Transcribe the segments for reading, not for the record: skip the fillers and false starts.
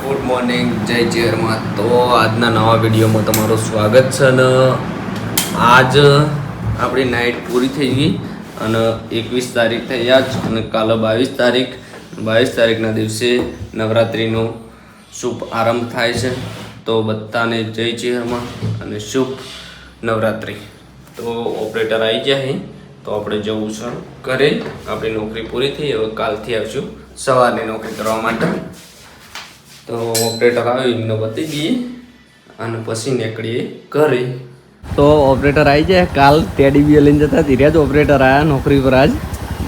Good morning, જય ચેરમાં. તો આજના નવા વિડીયોમાં તમારું સ્વાગત છે. અને આજ આપણી નાઇટ પૂરી થઈ ગઈ અને 21 તારીખ થઈ આજ અને કાલે 22 તારીખના દિવસે નવરાત્રિનો શુભ આરંભ થાય છે. તો બધાને જય ચેરમાં અને શુભ નવરાત્રિ. તો ઓપરેટર આવી જાય તો આપણે જવું છે ઘરે. આપણી નોકરી પૂરી થઈ, હવે કાલથી આવશું સવારની નોકરી કરવા માટે. તો ઓપરેટર આવ્યો એમને બતાવી દઈએ અને પછી નીકળીએ ઘરે. તો ઓપરેટર આવી જાય. કાલ ટેડી બી લઈને જતા ધીરે જ ઓપરેટર આવ્યા નોકરી પર. આજ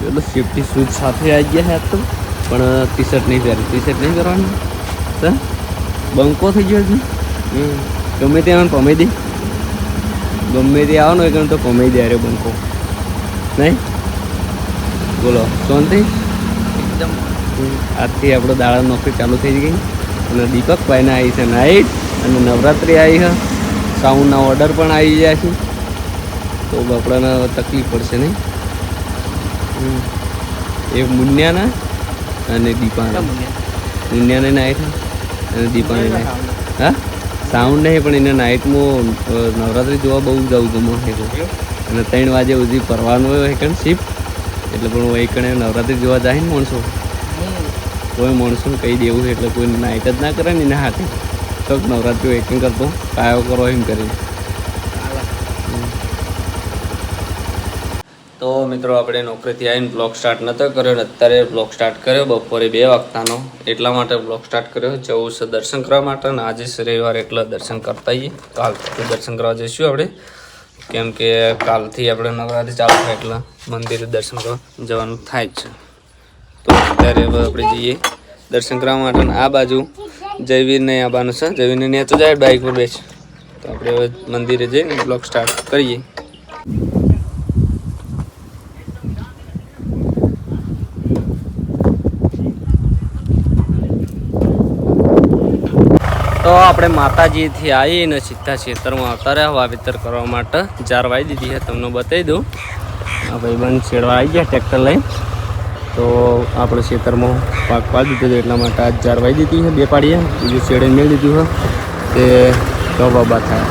એટલે સેફ્ટી શૂઝ સાથે આવી ગયા હે તો, પણ ટી શર્ટ નહીં પહેરી. ટી શર્ટ નહીં કરવાની સર, બંકો થઈ ગયો છે. ગમે ત્યાં પમાઈ દે, ગમે તે આવવાનો હોય તો પમાઈ દે. અરે બંકો નહીં, બોલો શાંતિ એકદમ. આજથી આપણો દાડા નોકરી ચાલુ થઈ ગઈ અને દીપકભાઈને આવી છે નાઇટ અને નવરાત્રિ આવી છે. સાઉન્ડના ઓર્ડર પણ આવી ગયા છે. તો આપણને તકલીફ પડશે નહીં. એ મુન્યાના અને દીપાના, મુન્યાને નાઇટ અને દીપાને નાઇટ. હા, સાઉન્ડ નહીં પણ એને નાઇટમાં નવરાત્રિ જોવા બહુ જવું ગમે છે. અને 3 વાગે સુધી ફરવાનું હોય એકણ શિફ્ટ, એટલે પણ એકણે નવરાત્રિ જોવા જાય ને માણસો. કોઈ માણસોને કહી દેવું છે એટલે કોઈ નાઇટ જ ના કરે ને એના હાથે. તો નવરાત્રિ વેટિંગ કરતો કાયો કરો એમ કરીને. તો મિત્રો આપણે નોકરીથી આવીને બ્લોગ સ્ટાર્ટ નહોતો કર્યો ને અત્યારે બ્લોગ સ્ટાર્ટ કર્યો બપોરે 2 વાગતાનો. એટલા માટે બ્લોગ સ્ટાર્ટ કર્યો. જવું છે દર્શન કરવા માટે અને આજે છે રવિવાર એટલે દર્શન કરતા આવીએ. કાલથી દર્શન કરવા જઈશું આપણે, કેમ કે કાલથી આપણે નવરાત્રિ ચાલુ થાય એટલે મંદિરે દર્શન કરવા જવાનું થાય જ છે. તો અત્યારે હવે આપણે જઈએ દર્શન કરવા માટે. આ બાજુ જયવીરને આવવાનું છે. જયવીરને ત્યાં તો જાય બાઇક પર બેસ. તો આપણે હવે મંદિરે જઈને બ્લોગ સ્ટાર્ટ કરીએ. તો આપણે માતાજીથી આવીને સીધા ખેતરમાં આવતા રહ્યા વાવેતર કરવા માટે. 4 વાવી દીધી છે, તમને બતાવી દઉં. આ ભાઈબંધ છેડવા આવી ગયા ટ્રેક્ટર લઈને. તો આપણે ખેતરમાં પાક પાડી દીધો એટલા માટે આજ 4 વાવી દીધી છે. 2 પાડીએ, બીજું શેડે મેળવી દીધું છે તે બાબા થાય.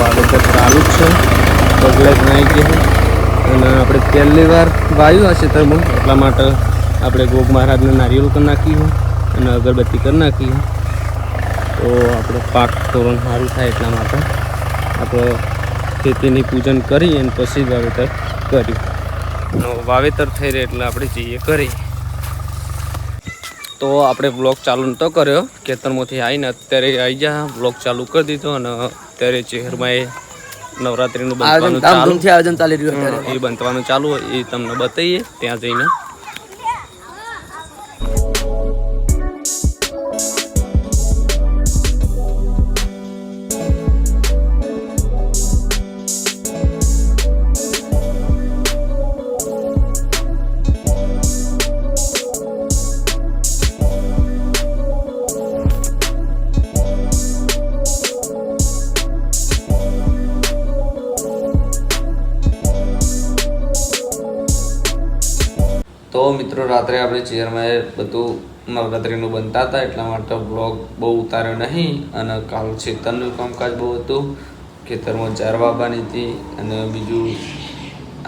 વાવેતર ચાલુ જ છે, પગલે જ નાઈ ગયા. અને આપણે પહેલી વાર વાવ્યું આ ખેતરમાં એટલા માટે આપણે ગોગ મહારાજને નારિયેળ કરી નાખ્યું અને અગરબત્તી કરી નાખી. તો આપણો પાક ધોરણ સારું થાય એટલા માટે આપણે ખેતીની પૂજન કરી અને પછી વાવેતર કર્યું. વાવેતર થઈ રહે એટલે આપણે જઈએ ઘરે. તો આપણે બ્લોગ ચાલુ નહોતો કર્યો, ખેતરમાંથી આવીને અત્યારે આવી ગયા બ્લોગ ચાલુ કરી દીધો. અને અત્યારે ચહેરમાં એ નવરાત્રિનું બનવાનું ચાલુ, આયોજન ચાલી રહ્યું. એ બનવાનું ચાલુ હોય એ તમને બતાવીએ ત્યાં જઈને. તો મિત્રો રાત્રે આપણે ચેરમાં બધું નવરાત્રિનું બનતા હતા એટલા માટે બ્લોગ બહુ ઉતાર્યો નહીં. અને કાલ ખેતરનું કામકાજ બહુ હતું, ખેતરમાં 4 વાવવાની હતી અને બીજું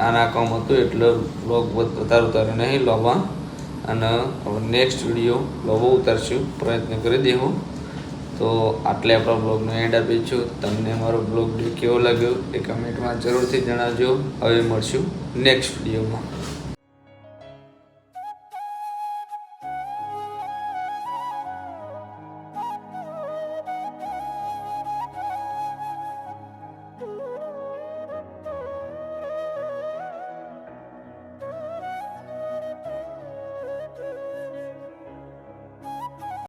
આના કામ હતું એટલે બ્લોગ વધારે ઉતાર્યો નહીં લોવા. અને હવે નેક્સ્ટ વિડીયો લોવો ઉતારશું, પ્રયત્ન કરી દેવો. તો આટલે આપણા બ્લોગનો એન્ડ આપીશું. તમને મારો બ્લોગ કેવો લાગ્યો એ કમેન્ટમાં જરૂરથી જણાવજો. હવે મળશું નેક્સ્ટ વિડીયોમાં.